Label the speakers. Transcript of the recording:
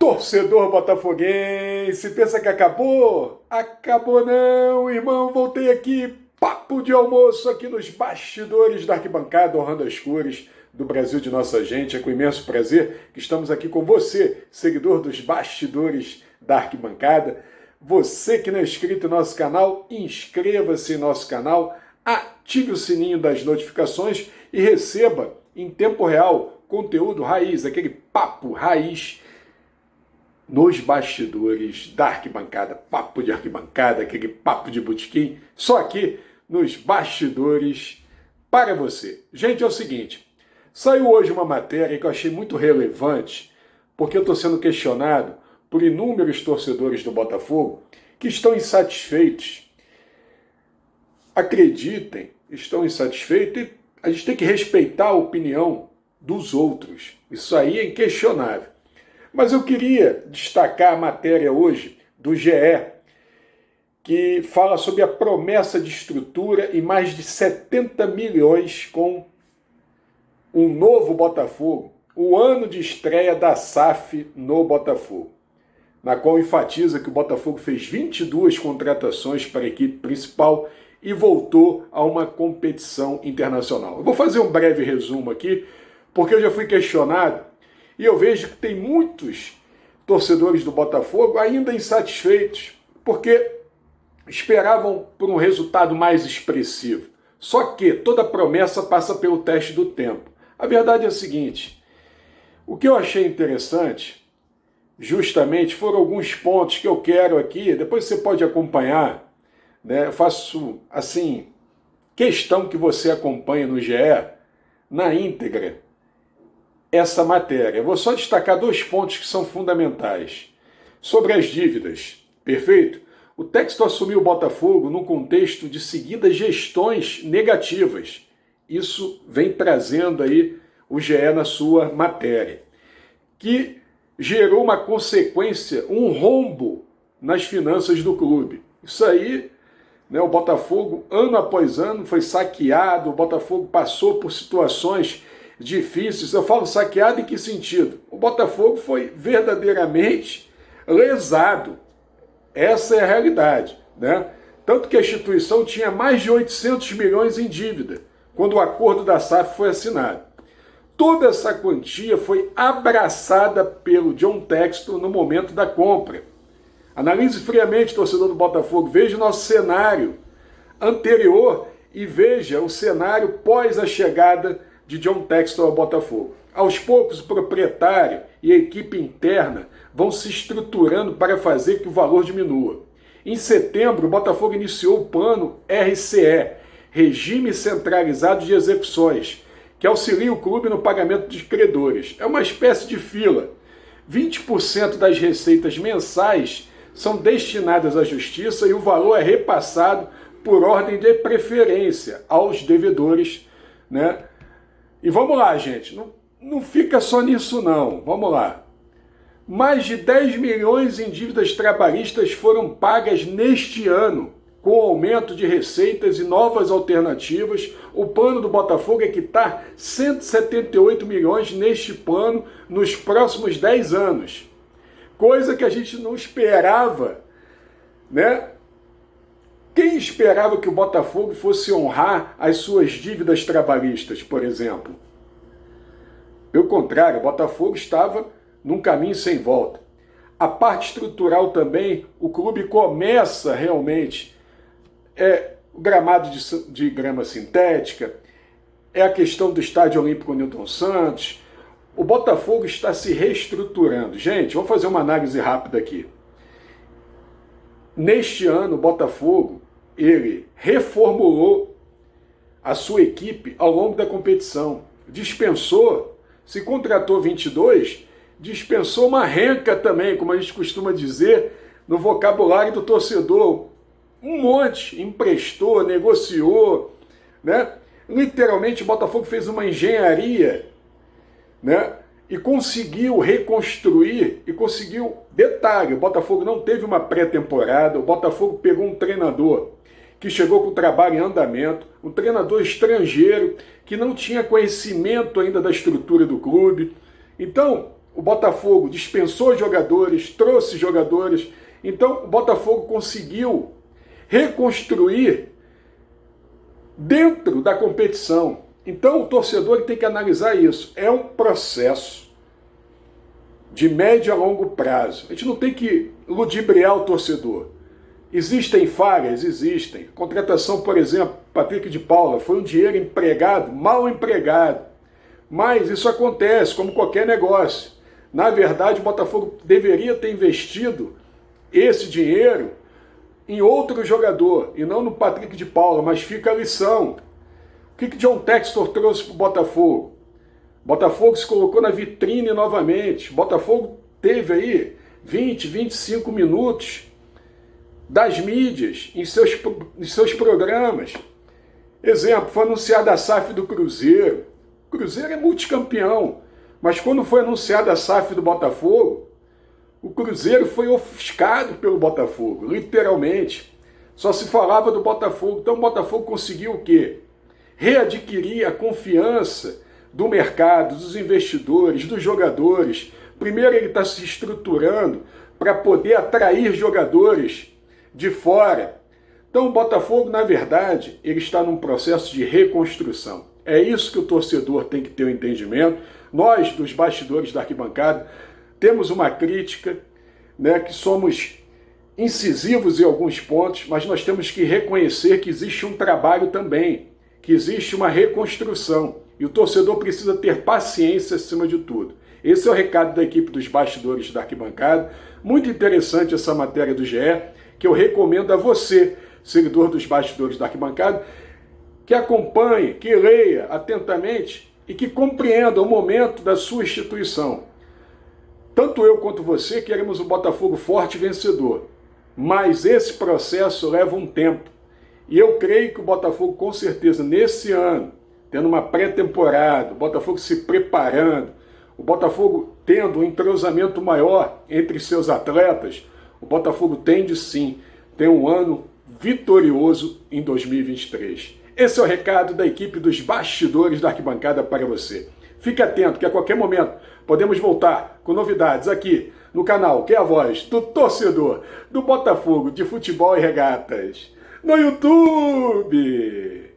Speaker 1: Torcedor botafoguense, pensa que acabou? Acabou não, irmão, voltei aqui, papo de almoço aqui nos bastidores da arquibancada, honrando as cores do Brasil de nossa gente. É com imenso prazer que estamos aqui com você, seguidor dos bastidores da arquibancada. Você que não é inscrito no nosso canal, inscreva-se em nosso canal, ative o sininho das notificações e receba em tempo real conteúdo raiz, aquele papo raiz nos bastidores da arquibancada, papo de arquibancada, aquele papo de botequim, só aqui nos bastidores para você. Gente, é o seguinte, saiu hoje uma matéria que eu achei muito relevante, porque eu estou sendo questionado por inúmeros torcedores do Botafogo que estão insatisfeitos. Acreditem, estão insatisfeitos e a gente tem que respeitar a opinião dos outros. Isso aí é inquestionável. Mas eu queria destacar a matéria hoje do GE, que fala sobre a promessa de estrutura e mais de 70 milhões com um novo Botafogo, o ano de estreia da SAF no Botafogo, na qual enfatiza que o Botafogo fez 22 contratações para a equipe principal e voltou a uma competição internacional. Eu vou fazer um breve resumo aqui, porque eu já fui questionado e eu vejo que tem muitos torcedores do Botafogo ainda insatisfeitos, porque esperavam por um resultado mais expressivo. Só que toda promessa passa pelo teste do tempo. A verdade é a seguinte, o que eu achei interessante, justamente, foram alguns pontos que eu quero aqui, depois você pode acompanhar, né? Eu faço, assim, questão que você acompanhe no GE, na íntegra, essa matéria. Eu vou só destacar dois pontos que são fundamentais. Sobre as dívidas, perfeito? O Textor assumiu o Botafogo num contexto de seguidas gestões negativas. Isso vem trazendo aí o GE na sua matéria, que gerou uma consequência, um rombo nas finanças do clube. Isso aí, né, o Botafogo, ano após ano, foi saqueado, o Botafogo passou por situações difíceis. Eu falo saqueado em que sentido? O Botafogo foi verdadeiramente lesado. Essa é a realidade, né? Tanto que a instituição tinha mais de 800 milhões em dívida quando o acordo da SAF foi assinado. Toda essa quantia foi abraçada pelo John Textor no momento da compra. Analise friamente, torcedor do Botafogo, veja o nosso cenário anterior e veja o cenário pós a chegada de John Textor ao Botafogo. Aos poucos, o proprietário e a equipe interna vão se estruturando para fazer que o valor diminua. Em setembro, o Botafogo iniciou o plano RCE, Regime Centralizado de Execuções, que auxilia o clube no pagamento de credores. É uma espécie de fila. 20% das receitas mensais são destinadas à justiça e o valor é repassado por ordem de preferência aos devedores, né? E vamos lá, gente, não fica só nisso não, vamos lá. Mais de 10 milhões em dívidas trabalhistas foram pagas neste ano, com o aumento de receitas e novas alternativas. O plano do Botafogo é quitar 178 milhões neste plano nos próximos 10 anos. Coisa que a gente não esperava, né? Quem esperava que o Botafogo fosse honrar as suas dívidas trabalhistas, por exemplo? Pelo contrário, o Botafogo estava num caminho sem volta. A parte estrutural também, o clube começa realmente, o gramado de grama sintética, é a questão do Estádio Olímpico Newton Santos. O Botafogo está se reestruturando. Gente, vamos fazer uma análise rápida aqui. Neste ano, o Botafogo, ele reformulou a sua equipe ao longo da competição. Dispensou, se contratou 22, dispensou uma renca também, como a gente costuma dizer no vocabulário do torcedor. Um monte, emprestou, negociou, né? Literalmente o Botafogo fez uma engenharia, né? E conseguiu reconstruir, e conseguiu, detalhe, o Botafogo não teve uma pré-temporada, o Botafogo pegou um treinador que chegou com o trabalho em andamento, um treinador estrangeiro que não tinha conhecimento ainda da estrutura do clube. Então, o Botafogo dispensou jogadores, trouxe jogadores. Então o Botafogo conseguiu reconstruir dentro da competição. Então o torcedor tem que analisar isso. É um processo de médio a longo prazo. A gente não tem que ludibriar o torcedor. Existem falhas? Existem. Contratação, por exemplo, Patrick de Paula, foi um dinheiro empregado, mal empregado. Mas isso acontece, como qualquer negócio. Na verdade, o Botafogo deveria ter investido esse dinheiro em outro jogador, e não no Patrick de Paula, mas fica a lição. O que John Textor trouxe para o Botafogo? O Botafogo se colocou na vitrine novamente. O Botafogo teve aí 20, 25 minutos das mídias em seus programas. Exemplo, foi anunciada a SAF do Cruzeiro. O Cruzeiro é multicampeão, mas quando foi anunciada a SAF do Botafogo, o Cruzeiro foi ofuscado pelo Botafogo, literalmente. Só se falava do Botafogo. Então o Botafogo conseguiu o quê? Readquirir a confiança do mercado, dos investidores, dos jogadores. Primeiro ele está se estruturando para poder atrair jogadores de fora. Então o Botafogo, na verdade, ele está num processo de reconstrução. É isso que o torcedor tem que ter o entendimento. Nós, dos bastidores da arquibancada, temos uma crítica, né, que somos incisivos em alguns pontos, mas nós temos que reconhecer que existe um trabalho também, que existe uma reconstrução. E o torcedor precisa ter paciência acima de tudo. Esse é o recado da equipe dos bastidores da arquibancada. Muito interessante essa matéria do GE, que eu recomendo a você, seguidor dos bastidores da arquibancada, que acompanhe, que leia atentamente e que compreenda o momento da sua instituição. Tanto eu quanto você queremos o Botafogo forte e vencedor, mas esse processo leva um tempo. E eu creio que o Botafogo, com certeza, nesse ano, tendo uma pré-temporada, o Botafogo se preparando, o Botafogo tendo um entrosamento maior entre seus atletas, o Botafogo tende sim ter um ano vitorioso em 2023. Esse é o recado da equipe dos bastidores da arquibancada para você. Fique atento que a qualquer momento podemos voltar com novidades aqui no canal que é a voz do torcedor do Botafogo de Futebol e Regatas no YouTube.